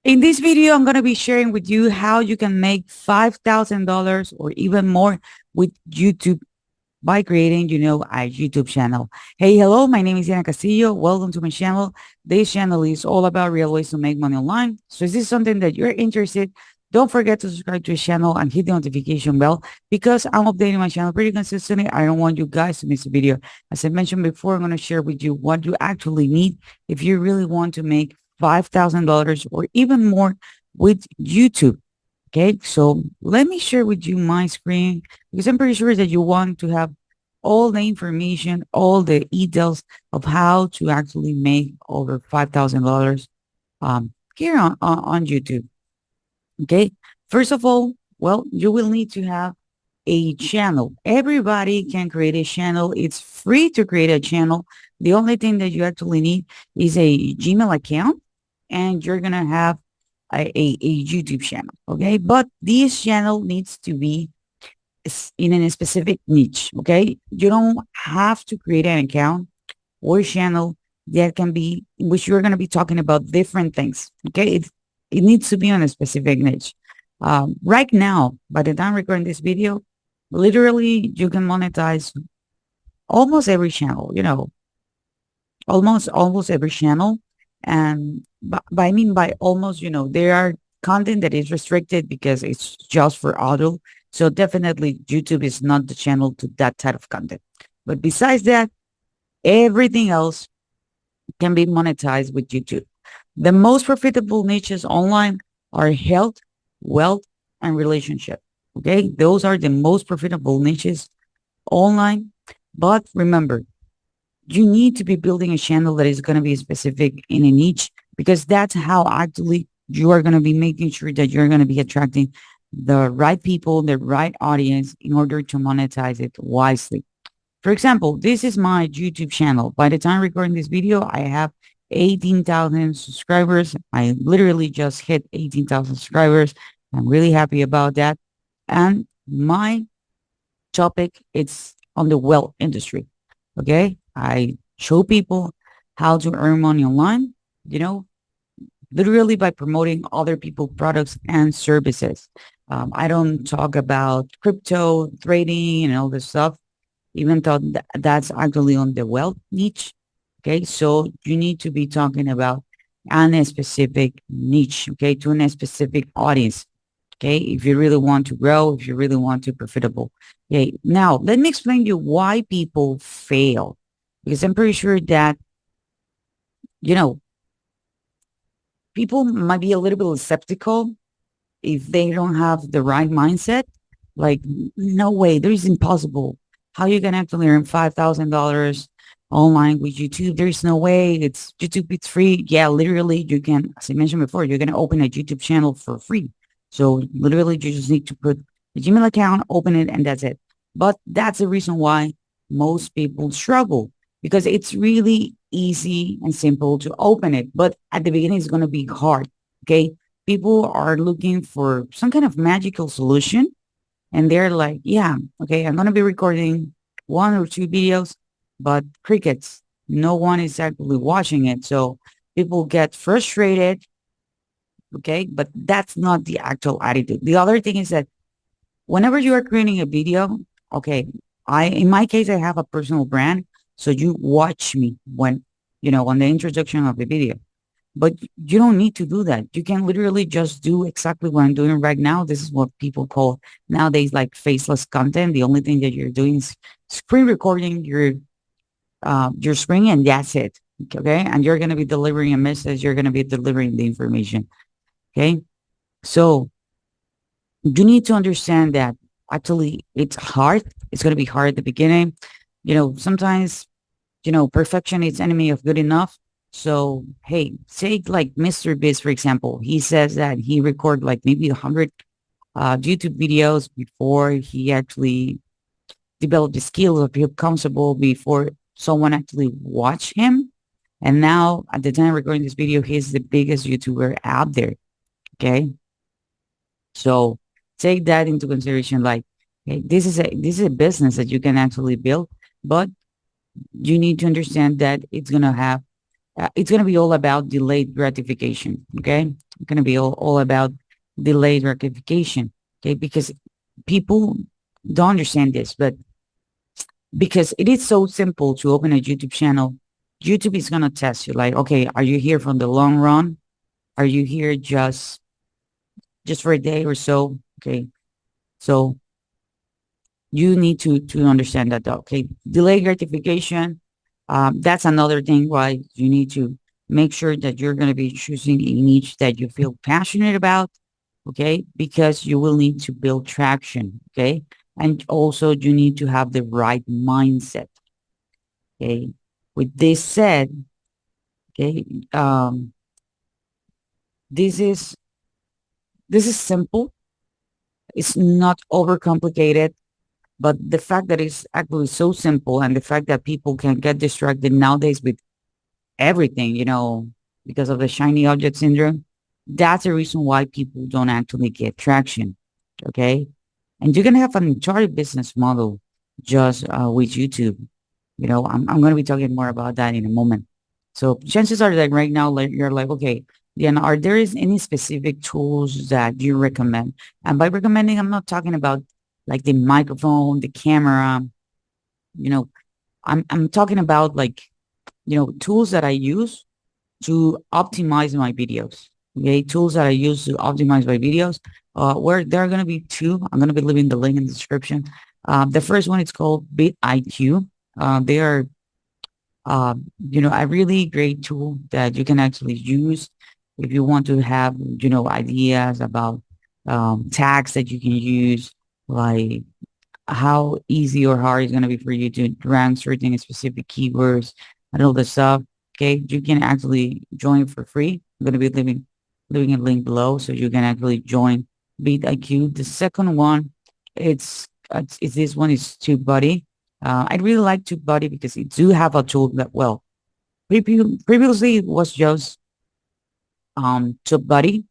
In this video, I'm going to be sharing with you how you can make $5,000 or even more with YouTube by creating, a YouTube channel. Hey, hello, my name is Diana Castillo. Welcome to my channel. This channel is all about real ways to make money online. So is this something that you're interested? Don't forget to subscribe to the channel and hit the notification bell because I'm updating my channel pretty consistently. I don't want you guys to miss a video. As I mentioned before, I'm going to share with you what you actually need if you really want to make $5,000 or even more with YouTube. Okay, so let me share with you my screen because I'm pretty sure that you want to have all the information, all the details of how to actually make over $5,000 here on YouTube. Okay, first of all, well, you will need to have a channel. Everybody can create a channel. It's free to create a channel. The only thing that you actually need is a Gmail account and you're going to have a YouTube channel. Okay. But this channel needs to be in a specific niche. Okay. You don't have to create an account or channel that can be in which you're going to be talking about different things. Okay. It needs to be on a specific niche. Right now, by the time recording this video, literally you can monetize almost every channel, almost every channel. And I mean by almost, there are content that is restricted because it's just for audio. So definitely YouTube is not the channel to that type of content. But besides that, everything else can be monetized with YouTube. The most profitable niches online are health, wealth, and relationship. Okay. Those are the most profitable niches online. But remember, you need to be building a channel that is going to be specific in a niche because that's how actually you are going to be making sure that you're going to be attracting the right people, the right audience in order to monetize it wisely. For example, this is my YouTube channel. By the time recording this video, I have 18,000 subscribers. I literally just hit 18,000 subscribers. I'm really happy about that. And my topic is on the wealth industry. Okay. I show people how to earn money online, you know, literally by promoting other people's products and services. I don't talk about crypto trading and all this stuff, even though that's actually on the wealth niche. Okay. So you need to be talking about a specific niche, okay, to a specific audience. Okay. If you really want to grow, if you really want to be profitable. Okay. Now, let me explain to you why people fail because I'm pretty sure that, you know, people might be a little bit skeptical if they don't have the right mindset. Like, no way, there is impossible. How you can actually earn $5,000 online with YouTube? There's no way. It's YouTube. It's free. Yeah, literally, you can. As I mentioned before, you're gonna open a YouTube channel for free. So literally, you just need to put the Gmail account, open it, and that's it. But that's the reason why most people struggle because it's really easy and simple to open it. But at the beginning, it's going to be hard. Okay. People are looking for some kind of magical solution. And they're like, yeah, okay, I'm going to be recording one or two videos, but crickets, no one is actually watching it. So people get frustrated. Okay. But that's not the actual attitude. The other thing is that whenever you are creating a video, okay, in my case, I have a personal brand. So you watch me when, on the introduction of the video, but you don't need to do that. You can literally just do exactly what I'm doing right now. This is what people call nowadays like faceless content. The only thing that you're doing is screen recording your screen and that's it. Okay. And you're going to be delivering a message. You're going to be delivering the information. Okay. So you need to understand that actually it's hard. It's going to be hard at the beginning. Sometimes, perfection is enemy of good enough. So, hey, take like Mr. Biz, for example. He says that he recorded like maybe 100 YouTube videos before he actually developed the skills of feel comfortable before someone actually watch him. And now at the time recording this video, he's the biggest YouTuber out there. Okay. So take that into consideration. Like, hey, this is a business that you can actually build, but you need to understand that it's gonna have it's going to be all about delayed gratification. Okay. It's going to be all about delayed gratification. Okay. Because people don't understand this, but because it is so simple to open a YouTube channel, YouTube is going to test you like, okay, are you here from the long run? Are you here just for a day or so? Okay. So you need to understand that, okay, delay gratification, that's another thing why you need to make sure that you're going to be choosing a niche that you feel passionate about, okay, because you will need to build traction, okay, and also you need to have the right mindset, okay. With this said, okay, um this is this is simple, it's not overcomplicated. But the fact that it's actually so simple, and the fact that people can get distracted nowadays with everything, because of the shiny object syndrome, that's the reason why people don't actually get traction. Okay. And you can have an entire business model just with YouTube. I'm going to be talking more about that in a moment. So chances are that right now, like, you're like, okay, Diana, are there is any specific tools that you recommend? And by recommending, I'm not talking about like the microphone, the camera, you know, I'm talking about like, tools that I use to optimize my videos. Okay, tools that I use to optimize my videos. Where there are going to be two. I'm going to be leaving the link in the description. The first one is called BitIQ. They are, a really great tool that you can actually use if you want to have, ideas about tags that you can use, like how easy or hard it's going to be for you to rank certain specific keywords and all this stuff. Okay, you can actually join for free. I'm going to be leaving a link below so you can actually join BitIQ. The second one, it's this one is TubeBuddy. I really like TubeBuddy because it do have a tool that, well, previously it was just TubeBuddy,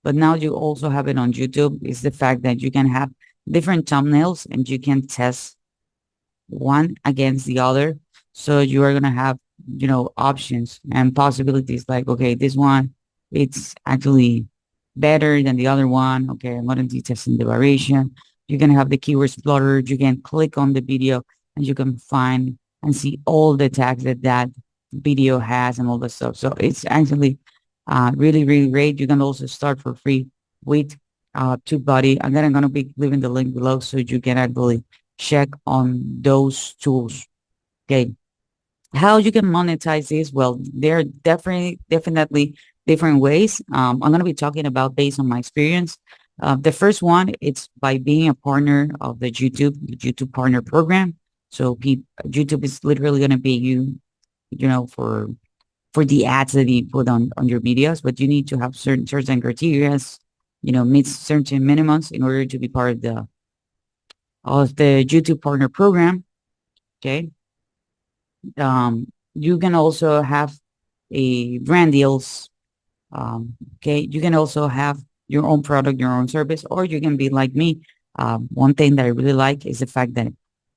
but now you also have it on YouTube. Is the fact that you can have different thumbnails and you can test one against the other. So you are going to have, options and possibilities like, okay, this one, it's actually better than the other one. Okay, I'm going to be testing the variation. You can have the keyword explorer. You can click on the video and you can find and see all the tags that video has and all the stuff. So it's actually really, really great. You can also start for free with TubeBuddy. And then I'm going to be leaving the link below so you can actually check on those tools. Okay. How you can monetize this? Well, there are definitely different ways. I'm going to be talking about based on my experience. The first one, it's by being a partner of the YouTube Partner Program. So YouTube is literally going to pay you, for the ads that you put on your videos, but you need to have certain criteria, meet certain minimums in order to be part of the YouTube Partner Program. Okay. You can also have a brand deals. Okay. You can also have your own product, your own service, or you can be like me. One thing that I really like is the fact that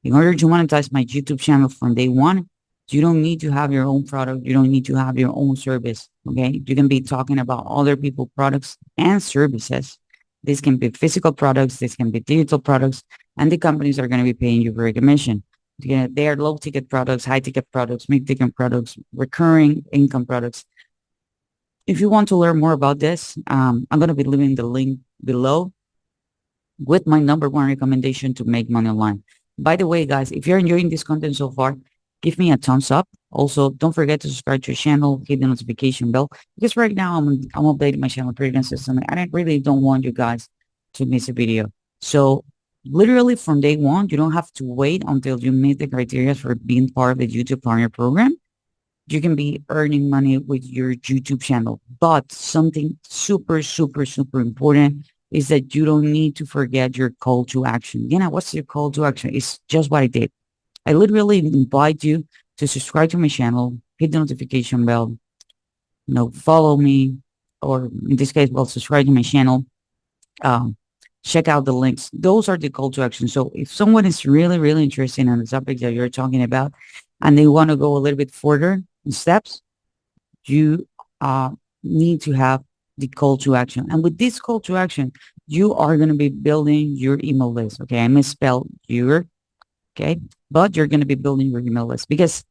in order to monetize my YouTube channel from day one, you don't need to have your own product. You don't need to have your own service. Okay. You can be talking about other people products and services. This can be physical products. This can be digital products, and the companies are going to be paying you for a commission. Yeah, they are low ticket products, high ticket products, mid ticket products, recurring income products. If you want to learn more about this, I'm going to be leaving the link below with my number one recommendation to make money online. By the way, guys, if you're enjoying this content so far, give me a thumbs up. Also, don't forget to subscribe to the channel, hit the notification bell, because right now I'm updating my channel pretty consistently, and I really don't want you guys to miss a video. So literally from day one, you don't have to wait until you meet the criteria for being part of the YouTube Partner Program. You can be earning money with your YouTube channel. But something super, super, super important is that you don't need to forget your call to action. What's your call to action? It's just what I did. I literally invite you to subscribe to my channel, hit the notification bell, follow me, or in this case, well, subscribe to my channel. Um, Check out the links. Those are the call to action. So if someone is really, really interested in the topic that you're talking about and they want to go a little bit further in steps, you uh, need to have the call to action. And with this call to action, you are going to be building your email list. Okay. I misspelled your, okay, but you're going to be building your email list because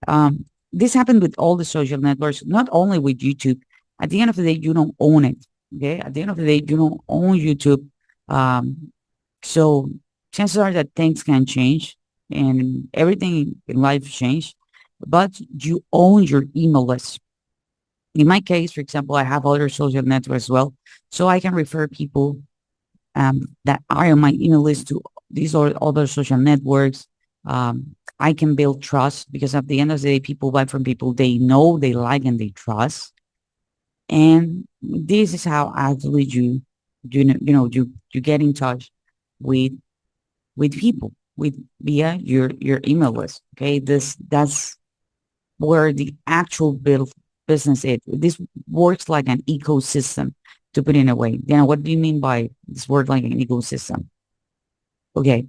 um, this happened with all the social networks, not only with YouTube. At the end of the day, you don't own it. Okay. At the end of the day, you don't own YouTube. So chances are that things can change and everything in life change, but you own your email list. In my case, for example, I have other social networks as well. So I can refer people that are on my email list to these or other social networks. I can build trust because at the end of the day, people buy from people they know, they like, and they trust. And this is how actually you get in touch with people with via your email list. Okay, that's where the actual build business is. This works like an ecosystem, to put it in a way. You know, what do you mean by this word like an ecosystem? Okay,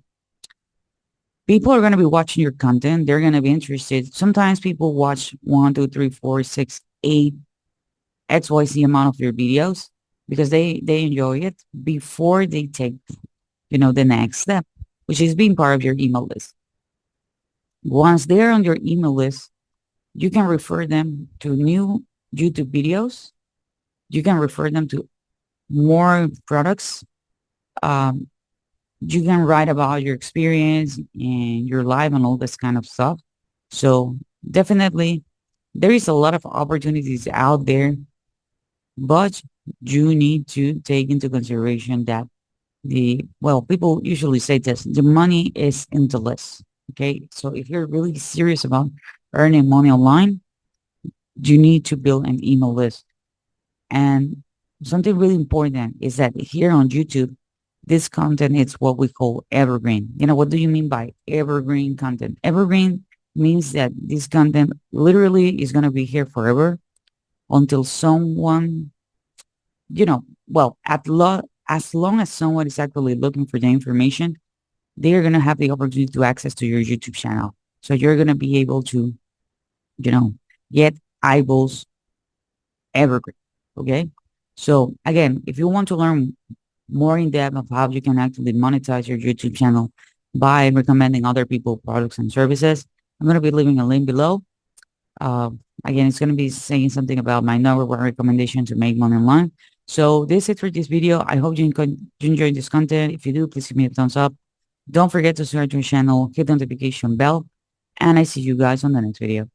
people are going to be watching your content. They're going to be interested. Sometimes people watch one, two, three, four, six, eight, XYZ amount of your videos because they enjoy it before they take, the next step, which is being part of your email list. Once they're on your email list, you can refer them to new YouTube videos. You can refer them to more products. Um, you can write about your experience and your life and all this kind of stuff. So definitely there is a lot of opportunities out there, but you need to take into consideration that people usually say this, the money is in the list. Okay. So if you're really serious about earning money online, you need to build an email list. And something really important is that here on YouTube, this content is what we call evergreen. You know, what do you mean by evergreen content? Evergreen means that this content literally is going to be here forever until someone, as long as someone is actually looking for the information, they're going to have the opportunity to access to your YouTube channel. So you're going to be able to, you know, get eyeballs evergreen. Okay. So again, if you want to learn more in depth of how you can actually monetize your YouTube channel by recommending other people products and services, I'm going to be leaving a link below. Uh, Again, it's going to be saying something about my number one recommendation to make money online. So this is it for this video. I hope you enjoyed this content. If you do, please give me a thumbs up. Don't forget to subscribe to our channel, hit the notification bell, and I see you guys on the next video.